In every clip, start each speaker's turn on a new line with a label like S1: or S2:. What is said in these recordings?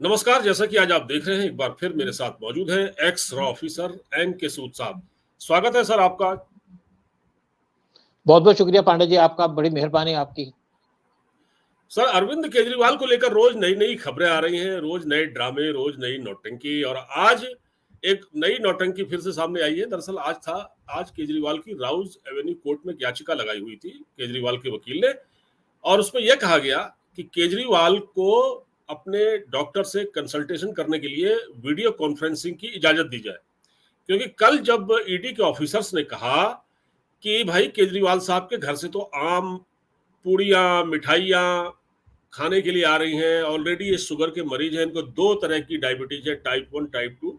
S1: नमस्कार। जैसा कि आज आप देख रहे हैं, एक बार फिर मेरे साथ मौजूद हैं एक्स रॉ ऑफिसर एन के सूद साहब। स्वागत है सर आपका।
S2: बहुत बहुत शुक्रिया पांडे जी, आपका बड़ी मेहरबानी आपकी।
S1: सर, अरविंद केजरीवाल को लेकर रोज नई नई खबरें आ रही हैं, रोज नए ड्रामे, रोज नई नौटंकी, और आज एक नई नौटंकी फिर से सामने आई है। दरअसल आज केजरीवाल की राउज एवेन्यू कोर्ट में एक याचिका लगाई हुई थी केजरीवाल के वकील ने, और उसमें यह कहा गया कि केजरीवाल को अपने डॉक्टर से कंसल्टेशन करने के लिए वीडियो कॉन्फ्रेंसिंग की इजाजत दी जाए। क्योंकि कल जब ईडी के ऑफिसर्स ने कहा कि भाई केजरीवाल साहब के घर से तो आम, पूड़ियाँ, मिठाइयाँ खाने के लिए आ रही हैं, ऑलरेडी ये शुगर के मरीज हैं, इनको 2 तरह की डायबिटीज है, टाइप 1 टाइप 2,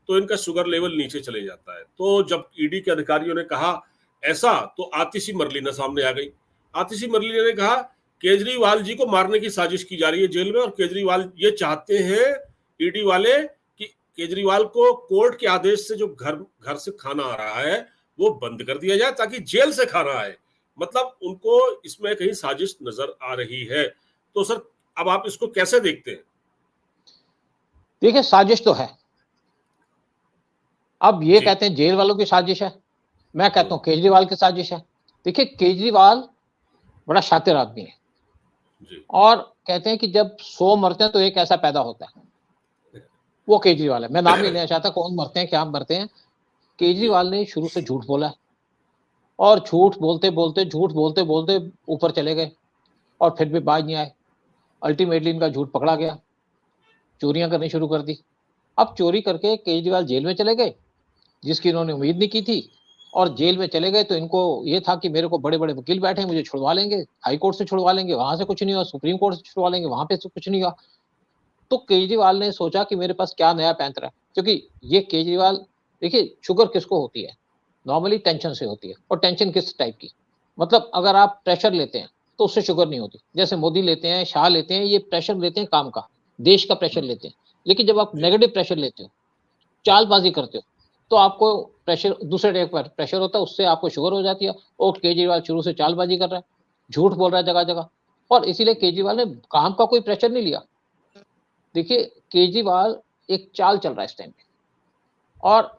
S1: तो इनका शुगर लेवल नीचे चले जाता है। तो जब ईडी के अधिकारियों ने कहा ऐसा, तो आतिशी मरलीना सामने आ गई। आतिशी मरलीना ने कहा केजरीवाल जी को मारने की साजिश की जा रही है जेल में, और केजरीवाल ये चाहते हैं ईडी वाले कि केजरीवाल को कोर्ट के आदेश से जो घर से खाना आ रहा है वो बंद कर दिया जाए ताकि जेल से खाना आए। मतलब उनको इसमें कहीं साजिश नजर आ रही है। तो सर, अब आप इसको कैसे देखते हैं?
S2: देखिए, साजिश तो है। अब ये कहते हैं जेल वालों की साजिश है, मैं कहता हूं केजरीवाल की साजिश है। देखिए, केजरीवाल बड़ा शातिर आदमी है
S1: जी।
S2: और कहते हैं कि जब 100 मरते हैं तो एक ऐसा पैदा होता है, वो केजरीवाल है। मैं नाम नहीं लेना चाहता कौन मरते हैं, क्या मरते हैं। केजरीवाल ने शुरू से झूठ बोला और झूठ बोलते बोलते ऊपर चले गए और फिर भी बाज नहीं आए। अल्टीमेटली इनका झूठ पकड़ा गया, चोरियां करनी शुरू कर दी। अब चोरी करके केजरीवाल जेल में चले गए, जिसकी इन्होंने उम्मीद नहीं की थी। और जेल में चले गए तो इनको ये था कि मेरे को बड़े बड़े वकील बैठे हैं, मुझे छुड़वा लेंगे, हाई कोर्ट से छुड़वा लेंगे, वहां से कुछ नहीं हुआ, सुप्रीम कोर्ट से छुड़वा लेंगे, वहां पे से कुछ नहीं हुआ। तो केजरीवाल ने सोचा कि मेरे पास क्या नया पैंतरा है, क्योंकि ये केजरीवाल, देखिए शुगर किसको होती है, नॉर्मली टेंशन से होती है। और टेंशन किस टाइप की, मतलब अगर आप प्रेशर लेते हैं तो उससे शुगर नहीं होती। जैसे मोदी लेते हैं, शाह लेते हैं, ये प्रेशर लेते हैं काम का, देश का प्रेशर लेते हैं। लेकिन जब आप नेगेटिव प्रेशर लेते हो, चालबाजी करते हो, तो आपको प्रेशर, दूसरे टाइप का प्रेशर होता है, उससे आपको शुगर हो जाती है। और केजरीवाल शुरू से चालबाजी कर रहा है, झूठ बोल रहा है जगह जगह, और इसीलिए केजरीवाल ने काम का कोई प्रेशर नहीं लिया। देखिए, केजरीवाल एक चाल चल रहा है इस टाइम पे। और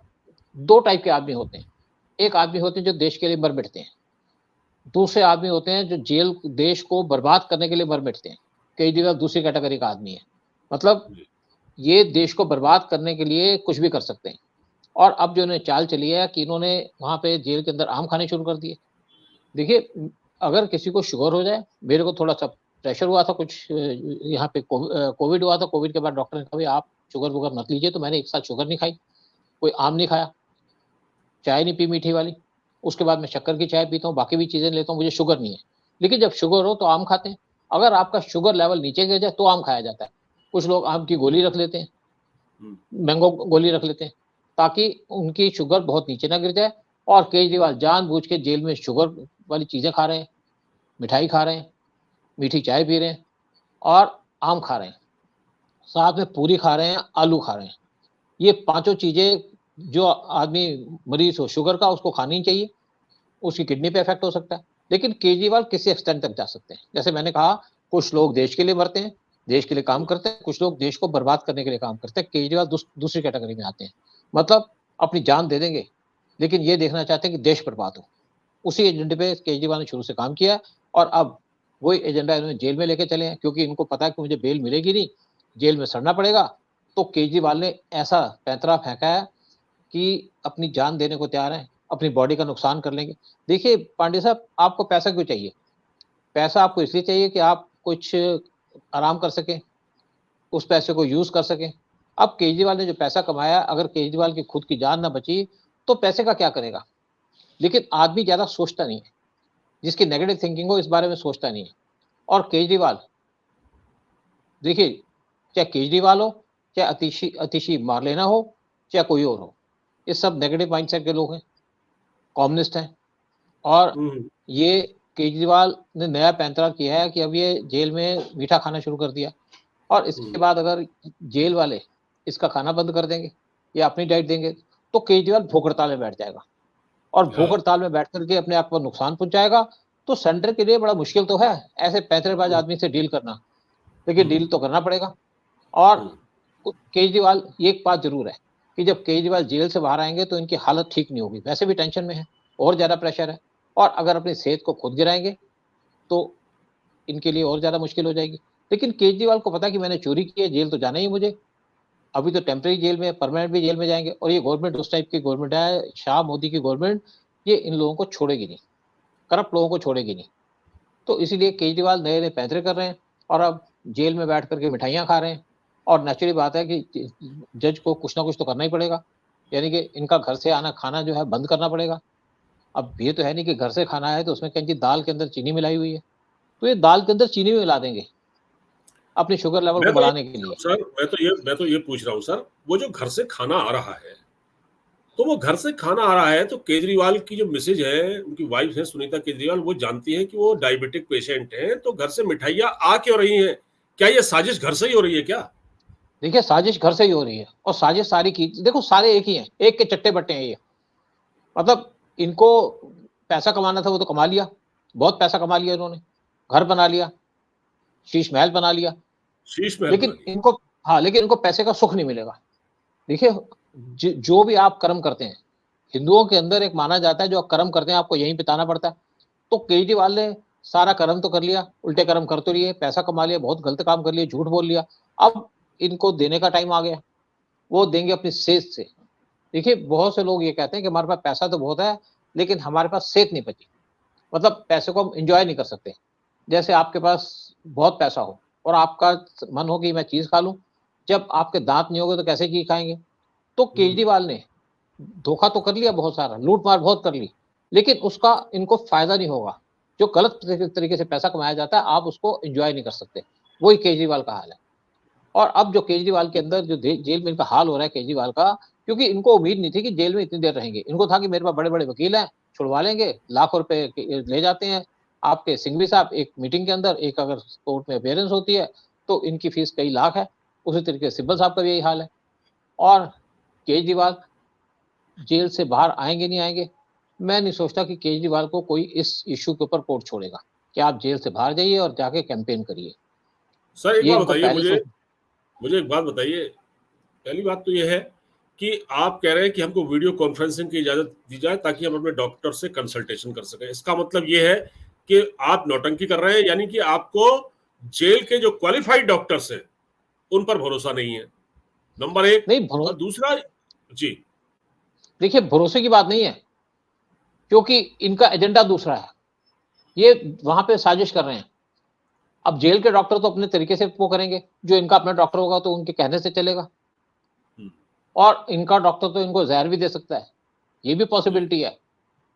S2: 2 टाइप के आदमी होते हैं। एक आदमी होते हैं जो देश के लिए मर मिटते हैं, दूसरे आदमी होते हैं जो जेल, देश को बर्बाद करने के लिए मर मिटते हैं। केजरीवाल दूसरी कैटेगरी का आदमी है। मतलब ये देश को बर्बाद करने के लिए कुछ भी कर सकते हैं। और अब जो इन्होंने चाल चली है कि इन्होंने वहां पे जेल के अंदर आम खाने शुरू कर दिए। देखिए, अगर किसी को शुगर हो जाए, मेरे को थोड़ा सा प्रेशर हुआ था कुछ, यहाँ पे कोविड हुआ था। कोविड के बाद डॉक्टर ने कहा भाई आप शुगर वुगर मत लीजिए, तो मैंने एक साथ शुगर नहीं खाई, कोई आम नहीं खाया, चाय नहीं पी मीठी वाली। उसके बाद मैं शक्कर की चाय पीता हूँ, बाकी भी चीजें लेता हूँ, मुझे शुगर नहीं है। लेकिन जब शुगर हो तो आम खाते हैं। अगर आपका शुगर लेवल नीचे गिर जाए तो आम खाया जाता है। कुछ लोग आम की गोली रख लेते हैं, मैंगो गोली रख लेते हैं, ताकि उनकी शुगर बहुत नीचे ना गिर जाए। और केजरीवाल जानबूझ के जेल में शुगर वाली चीजें खा रहे हैं, मिठाई खा रहे हैं, मीठी चाय पी रहे हैं और आम खा रहे हैं, साथ में पूरी खा रहे हैं, आलू खा रहे हैं। ये पांचों चीजें जो आदमी मरीज हो शुगर का, उसको खानी चाहिए, उसकी किडनी पे इफेक्ट हो सकता है। लेकिन केजरीवाल किसी एक्सटेंट तक जा सकते हैं। जैसे मैंने कहा, कुछ लोग देश के लिए मरते हैं, देश के लिए काम करते हैं, कुछ लोग देश को बर्बाद करने के लिए काम करते हैं। केजरीवाल दूसरी कैटेगरी में आते हैं। मतलब अपनी जान दे देंगे, लेकिन ये देखना चाहते हैं कि देश बर्बाद हो। उसी एजेंडे पे केजरीवाल ने शुरू से काम किया, और अब वही एजेंडा इन्होंने जेल में लेके चले हैं, क्योंकि इनको पता है कि मुझे बेल मिलेगी नहीं, जेल में सड़ना पड़ेगा। तो केजरीवाल ने ऐसा पैंतरा फेंका है कि अपनी जान देने को तैयार है, अपनी बॉडी का नुकसान कर लेंगे। देखिए पांडे साहब, आपको पैसा क्यों चाहिए? पैसा आपको इसलिए चाहिए कि आप कुछ आराम कर सकें, उस पैसे को यूज कर सकें। अब केजरीवाल ने जो पैसा कमाया, अगर केजरीवाल की खुद की जान ना बची तो पैसे का क्या करेगा? लेकिन आदमी ज्यादा सोचता नहीं है, जिसकी नेगेटिव थिंकिंग हो इस बारे में सोचता नहीं है। और केजरीवाल, देखिए, चाहे केजरीवाल हो, चाहे अतिशी मारलेना हो, चाहे कोई और हो, ये सब नेगेटिव माइंडसेट के लोग हैं, कम्युनिस्ट हैं। और ये केजरीवाल ने नया पैंतरा किया है कि अब ये जेल में मीठा खाना शुरू कर दिया, और इसके बाद अगर जेल वाले इसका खाना बंद कर देंगे या अपनी डाइट देंगे, तो केजरीवाल भूख हड़ताल में बैठ जाएगा, और भूख हड़ताल में बैठ करके अपने आप को नुकसान पहुंचाएगा। तो सेंटर के लिए बड़ा मुश्किल तो है ऐसे पैंतरेबाज आदमी से डील करना, लेकिन डील तो करना पड़ेगा। और केजरीवाल, ये एक बात जरूर है कि जब केजरीवाल जेल से बाहर आएंगे तो इनकी हालत ठीक नहीं होगी, वैसे भी टेंशन में है और ज्यादा प्रेशर है, और अगर अपनी सेहत को खुद गिराएंगे तो इनके लिए और ज्यादा मुश्किल हो जाएगी। लेकिन केजरीवाल को पता कि मैंने चोरी की है, जेल तो जाना ही मुझे, अभी तो टेम्परेरी जेल में, परमानेंट भी जेल में जाएंगे, और ये गवर्नमेंट उस टाइप की गवर्नमेंट है, शाह मोदी की गवर्नमेंट, ये इन लोगों को छोड़ेगी नहीं, करप्ट लोगों को छोड़ेगी नहीं। तो इसीलिए केजरीवाल नए नए पैंतरे कर रहे हैं और अब जेल में बैठ करके मिठाइयां खा रहे हैं, और नेचुरली बात है कि जज को कुछ ना कुछ तो करना ही पड़ेगा, यानी कि इनका घर से आना खाना जो है बंद करना पड़ेगा। अब ये तो है नहीं कि घर से खाना है तो उसमें कहीं दाल के अंदर चीनी मिलाई हुई है, तो ये दाल के अंदर चीनी भी मिला देंगे अपनी शुगर लेवल को
S1: मैं तो ये
S2: बढ़ाने के लिए।
S1: सर मैं तो ये पूछ रहा हूँ सर, वो जो घर से खाना आ रहा है, तो वो घर से खाना आ रहा है तो केजरीवाल की जो मिसेज है, उनकी वाइफ है सुनीता केजरीवाल, वो जानती है कि वो डायबिटिक पेशेंट हैं, तो घर से मिठाइयाँ आ क्यों रही हैं? क्या ये साजिश घर से ही हो रही है क्या?
S2: देखिए साजिश घर से ही हो रही है, और साजिश सारी की, देखो सारे एक ही हैं, एक के चट्टे बट्टे हैं ये। मतलब इनको पैसा कमाना था वो तो कमा लिया, बहुत पैसा कमा लिया इन्होंने, घर बना लिया, शीश महल बना लिया,
S1: शीश महल बना
S2: लेकिन
S1: लिया।
S2: इनको, हाँ लेकिन इनको पैसे का सुख नहीं मिलेगा। देखिए जो भी आप कर्म करते हैं, हिंदुओं के अंदर एक माना जाता है जो आप कर्म करते हैं आपको यहीं बिताना पड़ता है। तो केजरीवाल ने सारा कर्म तो कर लिया, उल्टे कर्म कर तो लिए, पैसा कमा लिया, बहुत गलत काम कर लिया, झूठ बोल लिया, अब इनको देने का टाइम आ गया, वो देंगे अपनी सेहत से। देखिए बहुत से लोग ये कहते हैं कि हमारे पास पैसा तो बहुत है लेकिन हमारे पास सेहत नहीं बची, मतलब पैसे को हम एंजॉय नहीं कर सकते। जैसे आपके पास बहुत पैसा हो और आपका मन हो कि मैं चीज खा लूं, जब आपके दांत नहीं होंगे तो कैसे चीज खाएंगे। तो केजरीवाल ने धोखा तो कर लिया, बहुत सारा लूट मार बहुत कर ली, लेकिन उसका इनको फायदा नहीं होगा। जो गलत तरीके से पैसा कमाया जाता है आप उसको एंजॉय नहीं कर सकते, वही केजरीवाल का हाल है। और अब जो केजरीवाल के अंदर जो जेल में इनका हाल हो रहा है केजरीवाल का, क्योंकि इनको उम्मीद नहीं थी कि जेल में इतनी देर रहेंगे, इनको था कि मेरे पास बड़े बड़े वकील हैं, छुड़वा लेंगे, लाखों रुपए ले जाते हैं। आपके सिंघवी साहब एक मीटिंग के अंदर, एक अगर कोर्ट में अपेयरेंस होती है तो इनकी फीस कई लाख है, उसी तरीके से सिब्बल साहब का भी यही हाल है। और केजरीवाल जेल से बाहर आएंगे नहीं आएंगे, मैं नहीं सोचता कि केजरीवाल को कोई इस इश्यू के ऊपर कोर्ट छोड़ेगा कि आप जेल से बाहर जाइए और जाके कैंपेन करिए।
S1: सर एक
S2: ये
S1: बात
S2: इनको
S1: बताइए
S2: पहले
S1: मुझे,
S2: सोच,
S1: मुझे एक बात बताइए। पहली बात तो ये है कि आप कह रहे हैं कि हमको वीडियो कॉन्फ्रेंसिंग की इजाजत दी जाए ताकि हम अपने डॉक्टर से कंसल्टेशन कर सकें। इसका मतलब ये है कि आप नौटंकी कर रहे हैं, यानी कि आपको जेल के जो क्वालिफाइड डॉक्टर्स हैं उन पर भरोसा नहीं है, नंबर एक।
S2: नहीं
S1: और दूसरा, जी
S2: देखिए भरोसे की बात नहीं है, क्योंकि इनका एजेंडा दूसरा है, ये वहां पे साजिश कर रहे हैं। अब जेल के डॉक्टर तो अपने तरीके से वो करेंगे, जो इनका अपना डॉक्टर होगा तो उनके कहने से चलेगा, और इनका डॉक्टर तो इनको जहर भी दे सकता है, ये भी पॉसिबिलिटी है।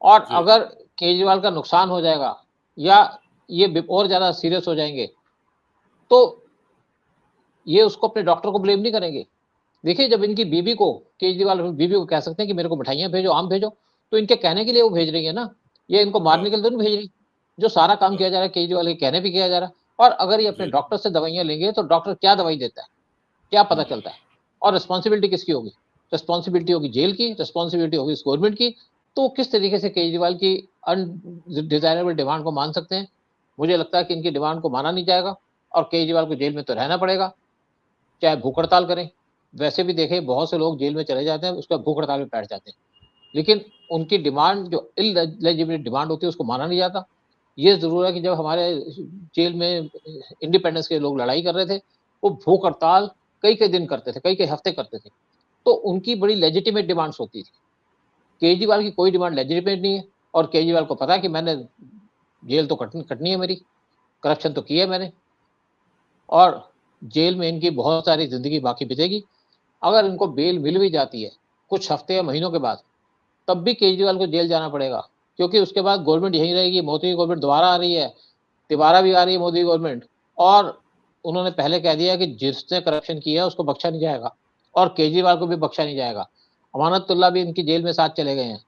S2: और
S1: जी
S2: अगर केजरीवाल का नुकसान हो जाएगा या ये और ज्यादा सीरियस हो जाएंगे तो ये उसको अपने डॉक्टर को ब्लेम नहीं करेंगे। देखिए जब इनकी बीबी को, केजरीवाल बीबी को कह सकते हैं कि मेरे को मिठाइयां भेजो, आम भेजो, तो इनके कहने के लिए वो भेज रही है ना, ये इनको
S1: हाँ
S2: मारने के लिए तो नहीं भेज रही। जो सारा काम
S1: हाँ,
S2: किया जा रहा है केजरीवाल के कहने पे किया जा रहा है। और अगर ये अपने
S1: जी
S2: डॉक्टर से दवाइयां लेंगे तो डॉक्टर क्या दवाई देता है, क्या पता
S1: हम्म,
S2: चलता है, और रिस्पॉन्सिबिलिटी किसकी होगी? रिस्पॉन्सिबिलिटी होगी जेल की, रिस्पॉन्सिबिलिटी होगी इस गवर्नमेंट की। तो किस तरीके से केजरीवाल की अनडिजायरेबल डिमांड को मान सकते हैं? मुझे लगता है कि इनकी डिमांड को माना नहीं जाएगा, और केजरीवाल को जेल में तो रहना पड़ेगा, चाहे भूख हड़ताल करें। वैसे भी देखें बहुत से लोग जेल में चले जाते हैं, उसका भूख हड़ताल में बैठ जाते हैं, लेकिन उनकी डिमांड जो इलेजिबल डिमांड होती है उसको माना नहीं जाता। ये जरूर है कि जब हमारे जेल में इंडिपेंडेंस के लोग लड़ाई कर रहे थे, वो भूख हड़ताल कई कई दिन करते थे, कई कई हफ्ते करते थे, तो उनकी बड़ी लेजिटिमेट डिमांड्स होती थी। केजरीवाल की कोई डिमांड लेजिटिमेट नहीं है, और केजरीवाल को पता है कि मैंने जेल तो कटनी है मेरी, करप्शन तो किया है मैंने, और जेल में इनकी बहुत सारी जिंदगी बाकी बीतेगी। अगर इनको बेल मिल भी जाती है कुछ हफ्ते या महीनों के बाद, तब भी केजरीवाल को जेल जाना पड़ेगा, क्योंकि उसके बाद गवर्नमेंट यही रहेगी, मोदी की गवर्नमेंट दोबारा आ रही है, तिबारा भी आ रही है मोदी गवर्नमेंट। और उन्होंने पहले कह दिया कि जिसने करप्शन किया है उसको बख्शा नहीं जाएगा, और केजरीवाल को भी बख्शा नहीं जाएगा। अमानतुल्ला भी इनकी जेल में साथ चले गए हैं,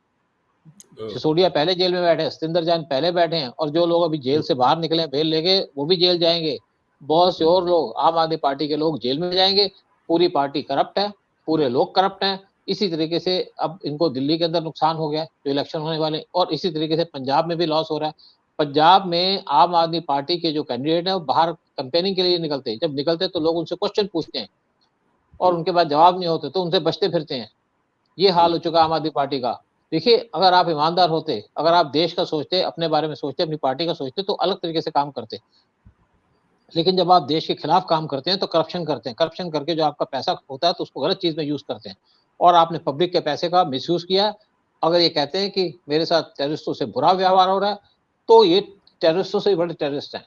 S2: सिसोदिया पहले जेल में बैठे हैं, सतिंदर जैन पहले बैठे हैं, और जो लोग अभी जेल से बाहर निकले हैं बेल लेके वो भी जेल जाएंगे। बहुत से और लोग, आम आदमी पार्टी के लोग जेल में जाएंगे। पूरी पार्टी करप्ट है, पूरे लोग करप्ट हैं। इसी तरीके से अब इनको दिल्ली के अंदर नुकसान हो गया जो इलेक्शन होने वाले, और इसी तरीके से पंजाब में भी लॉस हो रहा है। पंजाब में आम आदमी पार्टी के जो कैंडिडेट है वो बाहर कैंपेनिंग के लिए निकलते हैं, जब निकलते हैं तो लोग उनसे क्वेश्चन पूछते हैं और उनके पास जवाब नहीं होते तो उनसे बचते फिरते हैं। ये हाल हो चुका आम आदमी पार्टी का। देखिए, अगर आप ईमानदार होते, अगर आप देश का सोचते, अपने बारे में सोचते, अपनी पार्टी का सोचते, तो अलग तरीके से काम करते। लेकिन जब आप देश के खिलाफ काम करते हैं तो करप्शन करते हैं। करप्शन करके जो आपका पैसा होता है तो उसको गलत चीज में यूज करते हैं। और आपने पब्लिक के पैसे का मिसयूज किया। अगर ये कहते हैं कि मेरे साथ टेररिस्टों से बुरा व्यवहार हो रहा है, तो ये टेररिस्टों से भी बड़े टेररिस्ट हैं,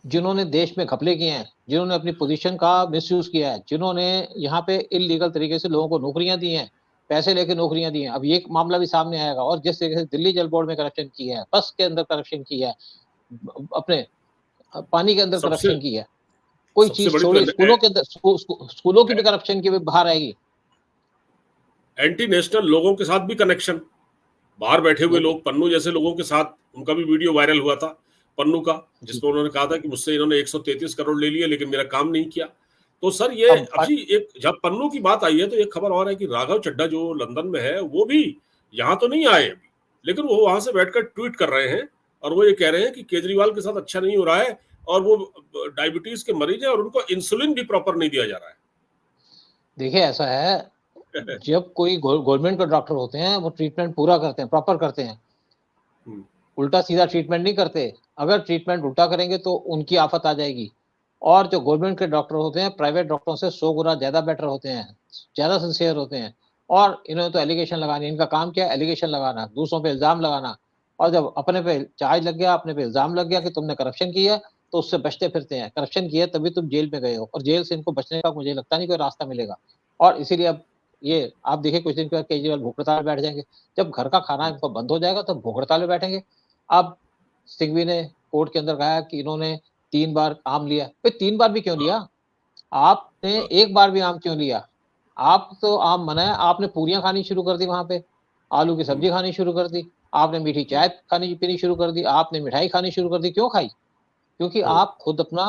S2: जिन्होंने देश में घपले किए हैं, जिन्होंने अपनी पोजीशन का मिसयूज किया है, जिन्होंने यहाँ पे इलीगल तरीके से लोगों को नौकरियां दी हैं, पैसे लेके नौकरियां दी हैं। अब ये मामला भी सामने आएगा। और जिस तरीके से दिल्ली जल बोर्ड में करप्शन किया है, बस के अंदर करप्शन किया है, अपने पानी के अंदर
S1: सबसे
S2: करप्शन किया है, कोई
S1: सबसे
S2: चीज
S1: बड़ी
S2: छोड़िए,
S1: तो
S2: स्कूलों के अंदर स्कूलों की भी करप्शन की भी बाहर आएगी।
S1: एंटी नेशनल लोगों के साथ भी कनेक्शन, बाहर बैठे हुए लोग, पन्नू जैसे लोगों के साथ, उनका भी वीडियो वायरल हुआ था पन्नू का, जिसमें उन्होंने कहा था कि मुझसे इन्होंने 133 करोड़ ले लिए लेकिन मेरा काम नहीं किया। तो सर ये अभी एक जब पन्नू की बात आई है तो एक खबर और है कि राघव चड्ढा जो लंदन में है वो भी यहाँ तो नहीं आए अभी, लेकिन वो वहां से बैठकर ट्वीट कर रहे हैं और वो ये कह रहे हैं कि केजरीवाल के साथ अच्छा नहीं हो रहा है और वो डायबिटीज के मरीज है और उनको इंसुलिन भी प्रॉपर नहीं दिया जा रहा है।
S2: देखिए, ऐसा है, जब कोई गवर्नमेंट के डॉक्टर होते हैं वो ट्रीटमेंट पूरा करते हैं, प्रॉपर करते हैं, उल्टा सीधा ट्रीटमेंट नहीं करते। अगर ट्रीटमेंट उल्टा करेंगे तो उनकी आफत आ जाएगी। और जो गवर्नमेंट के डॉक्टर होते हैं प्राइवेट डॉक्टरों से 100 गुना ज्यादा बेटर होते हैं, ज्यादा सिंसियर होते हैं। और इन्होंने तो एलिगेशन लगानी, इनका काम क्या है, एलिगेशन लगाना, दूसरों पे इल्जाम लगाना। और जब अपने पे चार्ज लग गया, अपने पे इल्जाम लग गया कि तुमने करप्शन किया, तो उससे बचते फिरते हैं। करप्शन किया तभी तुम जेल में गए हो, और जेल से इनको बचने का मुझे लगता नहीं कोई रास्ता मिलेगा। और इसीलिए अब ये आप देखिए, कुछ दिन के बाद केजरीवाल भूख हड़ताल बैठ जाएंगे। जब घर का खाना इनको बंद हो जाएगा तो भूख हड़ताल में बैठेंगे। अब सिंघवी ने कोर्ट के अंदर कहा कि इन्होंने 3 बार आम लिया। भाई 3 बार भी क्यों लिया? आपने 1 बार भी आम क्यों लिया? आप तो आम मना है, आपने पूरियां खानी शुरू कर दी, वहां पे आलू की सब्जी खानी शुरू कर दी, आपने मीठी चाय खानी पीनी शुरू कर दी, आपने मिठाई खानी शुरू कर दी। क्यों खाई? क्योंकि आप खुद अपना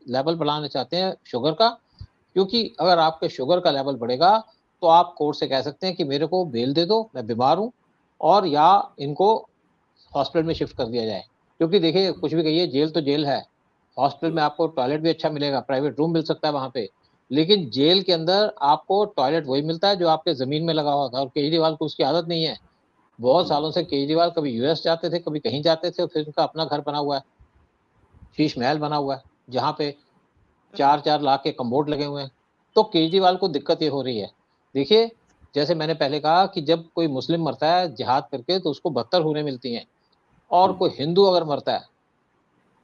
S2: लेवल बढ़ाना चाहते हैं शुगर का। क्योंकि अगर आपके शुगर का लेवल बढ़ेगा तो आप कोर्ट से कह सकते हैं कि मेरे को बेल दे दो, मैं बीमार हूं, और या इनको हॉस्पिटल में शिफ्ट कर दिया जाए। क्योंकि देखिए, कुछ भी कहिए, जेल तो जेल है। हॉस्पिटल में आपको टॉयलेट भी अच्छा मिलेगा, प्राइवेट रूम मिल सकता है वहां पे, लेकिन जेल के अंदर आपको टॉयलेट वही मिलता है जो आपके जमीन में लगा हुआ था। और केजरीवाल को उसकी आदत नहीं है। बहुत सालों से केजरीवाल कभी यूएस जाते थे, कभी कहीं जाते थे, और फिर उनका अपना घर बना हुआ है, शीश महल बना हुआ है, जहाँ पे 4-4 लाख के कम्बोर्ड लगे हुए हैं। तो केजरीवाल को दिक्कत ये हो रही है। देखिए, जैसे मैंने पहले कहा कि जब कोई मुस्लिम मरता है जिहाद करके तो उसको 72 हुनें मिलती हैं, और कोई हिंदू अगर मरता है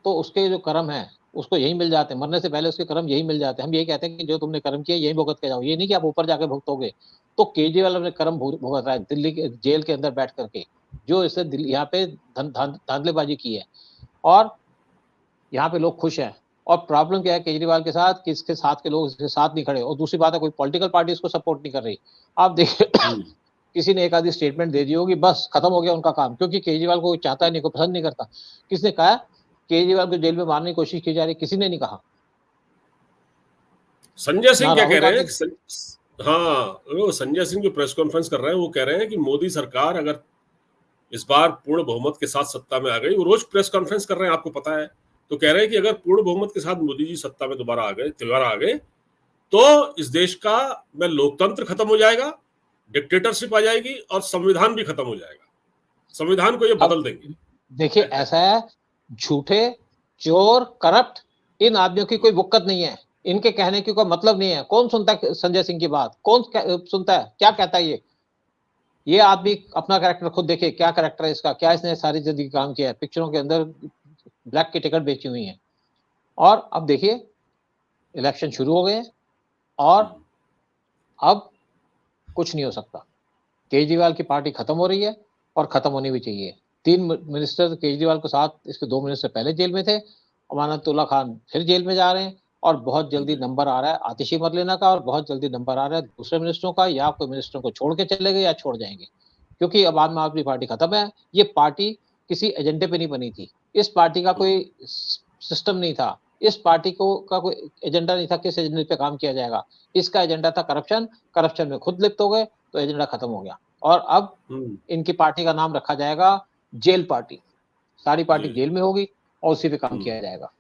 S2: तो उसके जो कर्म है उसको यही मिल जाते हैं, मरने से पहले उसके कर्म यही मिल जाते हैं। हम यही कहते हैं कि जो तुमने कर्म किया यही भुगत के जाओ, ये नहीं कि आप ऊपर जाके भुगतोगे। तो केजरीवाल अपने कर्म भुगत रहा है दिल्ली के जेल के अंदर बैठ करके, जो इससे यहाँ पे धांधलेबाजी की है। और यहाँ पे लोग खुश हैं। और प्रॉब्लम क्या है केजरीवाल के साथ कि इसके साथ के लोग इसके साथ नहीं खड़े। और दूसरी बात है, कोई पॉलिटिकल पार्टी इसको सपोर्ट नहीं कर रही। आप देखिए, किसी ने एक आधी स्टेटमेंट दे दी होगी, बस खत्म हो गया उनका काम। क्योंकि केजरीवाल को कोई चाहता नहीं, कोई पसंद नहीं करता। किसने कहा केजरीवाल को जेल में मारने की कोशिश की जा रही? किसी ने नहीं कहा।
S1: संजय सिंह क्या कह रहे हैं?
S2: गांधी
S1: हाँ, वो संजय सिंह जो प्रेस कॉन्फ्रेंस कर रहे हैं वो कह रहे हैं कि मोदी सरकार अगर इस बार पूर्ण बहुमत के साथ सत्ता में आ गई, वो रोज प्रेस कॉन्फ्रेंस कर रहे हैं, आपको पता है। तो कह रहे हैं कि अगर पूर्ण बहुमत के साथ मोदी जी सत्ता में दोबारा आ गए तो इस देश का में लोकतंत्र खत्म हो जाएगा, डिक्टेटरशिप आ जाएगी और संविधान भी खत्म हो जाएगा। संविधान को ये बदल देंगे।
S2: देखिए, ऐसा है, झूठे, चोर, करप्ट, इन आदमियों की कोई वुक्कत नहीं है। इनके कहने की कोई मतलब नहीं है। कौन सुनता है संजय सिंह की बात? कौन सुनता है? क्या कहता है ये आदमी? अपना कैरेक्टर खुद देखिए, क्या कैरेक्टर है इसका, क्या इसने सारी जिंदगी काम किया है, पिक्चरों के अंदर ब्लैक की टिकट बेची हुई है। और अब देखिए, इलेक्शन शुरू हो गए और अब कुछ नहीं हो सकता। केजरीवाल की पार्टी खत्म हो रही है और खत्म होनी भी चाहिए। 3 मिनिस्टर केजरीवाल के साथ, इसके 2 मिनिस्टर पहले जेल में थे, अमानतुल्लाह खान फिर जेल में जा रहे हैं। और बहुत जल्दी नंबर आ रहा है आतिशी मरलेना का, और बहुत जल्दी नंबर आ रहा है दूसरे मिनिस्टरों का, या कोई मिनिस्टरों को छोड़ के चले गए या छोड़ जाएंगे। क्योंकि अब आम आदमी पार्टी खत्म है। ये पार्टी किसी एजेंडे पे नहीं बनी थी। इस पार्टी का कोई सिस्टम नहीं था। इस पार्टी को का कोई एजेंडा नहीं था किस एजेंडे पे काम किया जाएगा। इसका एजेंडा था करप्शन। करप्शन में खुद लिप्त हो गए तो एजेंडा खत्म हो गया। और अब इनकी पार्टी का नाम रखा जाएगा जेल पार्टी। सारी पार्टी जेल में होगी और उसी पे काम किया जाएगा।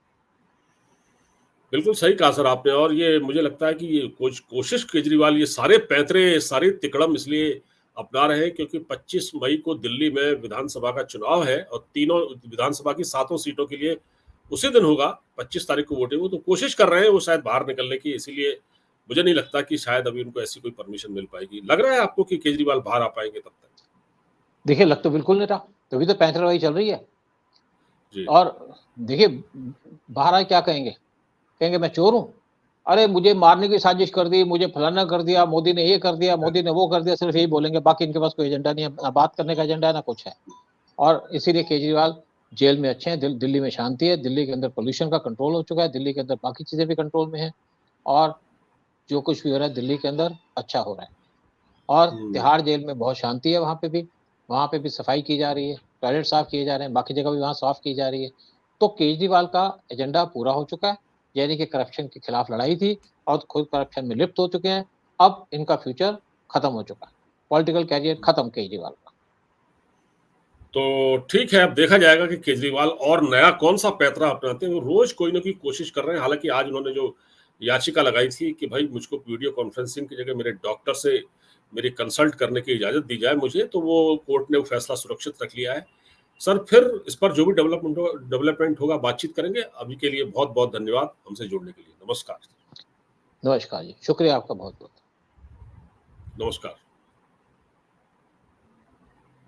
S1: बिल्कुल सही कहा सर आपने। और ये मुझे लगता है कि ये कोशिश केजरीवाल ये सारे पैंतरे, सारे तिकड़म इसलिए अपना रहे हैं क्योंकि 25 मई को दिल्ली में विधानसभा का चुनाव है और तीनों विधानसभा की 7 सीटों के लिए उसी दिन होगा, 25 तारीख को वोटिंग हो, तो कोशिश कर रहे हैं वो शायद बाहर निकलने की। इसीलिए मुझे नहीं लगता कि शायद अभी उनको ऐसी कोई परमिशन मिल पाएगी। लग रहा है आपको कि केजरीवाल बाहर आ पाएंगे तब तक?
S2: देखिए, लग तो बिल्कुल नहीं रहा, तभी तो पैंतरेबाजी चल रही है।
S1: जी।
S2: और देखिए, बाहर आए क्या कहेंगे? कहेंगे मैं चोर हूँ, अरे मुझे मारने की साजिश कर दी, मुझे फलाना कर दिया, मोदी ने ये कर दिया, मोदी ने वो कर दिया, सिर्फ यही बोलेंगे। बाकी इनके पास कोई एजेंडा नहीं है, ना बात करने का एजेंडा है ना कुछ है। और इसीलिए केजरीवाल जेल में अच्छे हैं। दिल्ली में शांति है, दिल्ली के अंदर पोल्यूशन का कंट्रोल हो चुका है, दिल्ली के अंदर बाकी चीजें भी कंट्रोल में है और जो कुछ भी हो रहा है दिल्ली के अंदर अच्छा हो रहा है। और तिहाड़ जेल में बहुत शांति है, वहाँ पे भी सफाई की जा रही है, टॉयलेट साफ किए जा रहे हैं, बाकी जगह भी वहाँ साफ की जा रही है। तो केजरीवाल का एजेंडा पूरा हो चुका है, यानी कि करप्शन के खिलाफ लड़ाई थी और खुद करप्शन में लिप्त हो चुके हैं। अब इनका फ्यूचर खत्म हो चुका है, पॉलिटिकल कैरियर खत्म केजरीवाल का।
S1: तो ठीक है, अब देखा जाएगा कि केजरीवाल और नया कौन सा पैंतरा अपनाते हैं। वो रोज कोई ना कोई कोशिश कर रहे हैं। हालांकि आज उन्होंने जो याचिका लगाई थी कि भाई मुझको वीडियो कॉन्फ्रेंसिंग की जगह मेरे डॉक्टर से मेरी कंसल्ट करने की इजाजत दी जाए मुझे, तो वो कोर्ट ने वो फैसला सुरक्षित रख लिया है। सर फिर इस पर जो भी डेवलपमेंट होगा बातचीत करेंगे। अभी के लिए बहुत बहुत धन्यवाद हमसे जुड़ने के लिए। नमस्कार।
S2: नमस्कार जी, शुक्रिया आपका बहुत बहुत।
S1: नमस्कार।